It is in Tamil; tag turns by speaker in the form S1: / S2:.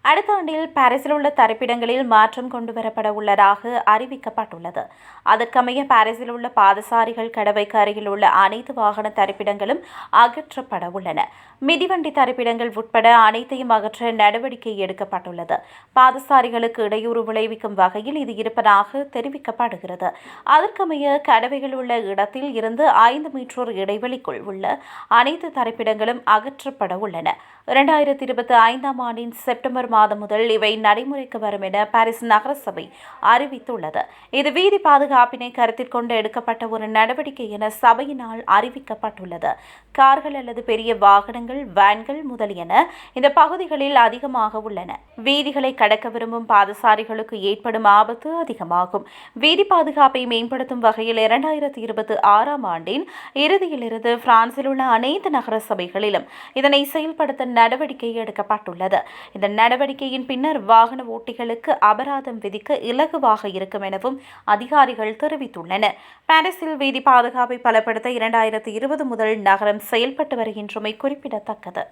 S1: அடுத்த ஆண்டில் பாரிஸில் உள்ள தரிப்பிடங்களில் மாற்றம் கொண்டுவரப்பட உள்ளதாக அறிவிக்கப்பட்டுள்ளது. அதற்கமைய பாரிஸில் உள்ள பாதசாரிகள் கடவைக்கு அருகில் உள்ள அனைத்து வாகன தரிப்பிடங்களும் அகற்றப்பட உள்ளன. மிதிவண்டி தரிப்பிடங்கள் உட்பட அனைத்தையும் அகற்ற நடவடிக்கை எடுக்கப்பட்டுள்ளது. பாதசாரிகளுக்கு இடையூறு விளைவிக்கும் வகையில் இது இருப்பதாக தெரிவிக்கப்படுகிறது. அதற்கமைய கடவைகள் உள்ள இடத்தில் இருந்து 5 மீட்டர் இடைவெளிக்குள் உள்ள அனைத்து தரிப்பிடங்களும் அகற்றப்பட உள்ளன. 2025ஆம் ஆண்டின் செப்டம்பர் மாதம் முதல் இவை நடைமுறைக்கு வரும் என பாரிஸ் நகரசபை அறிவித்துள்ளது. இது வீதி பாதுகாப்பினை கருத்தில் கொண்டு எடுக்கப்பட்ட ஒரு நடவடிக்கை என சபையினால் அறிவிக்கப்பட்டுள்ளது. கார்கள் அல்லது பெரிய வாகனங்கள், வேன்கள் முதலியன இந்த பகுதிகளில் அதிகமாக உள்ளன. வீதிகளை கடக்க விரும்பும் பாதசாரிகளுக்கு ஏற்படும் ஆபத்து அதிகமாகும். வீதி பாதுகாப்பை மேம்படுத்தும் வகையில் 2026ஆம் ஆண்டின் இறுதியிலிருந்து பிரான்சில் உள்ள அனைத்து நகர சபைகளிலும் இதனை செயல்படுத்த நடவடிக்கை எடுக்கப்பட்டுள்ளது. இந்த நடவடிக்கையின் பின்னர் வாகன ஓட்டிகளுக்கு அபராதம் விதிக்க இலகுவாக இருக்கும் எனவும் அதிகாரிகள் தெரிவித்துள்ளனர். பாரிஸில் வீதி பாதுகாப்பை பலப்படுத்த 2020 முதல் நகரம் செயல்பட்டு வருகின்றமை குறிப்பிடத்தக்கது.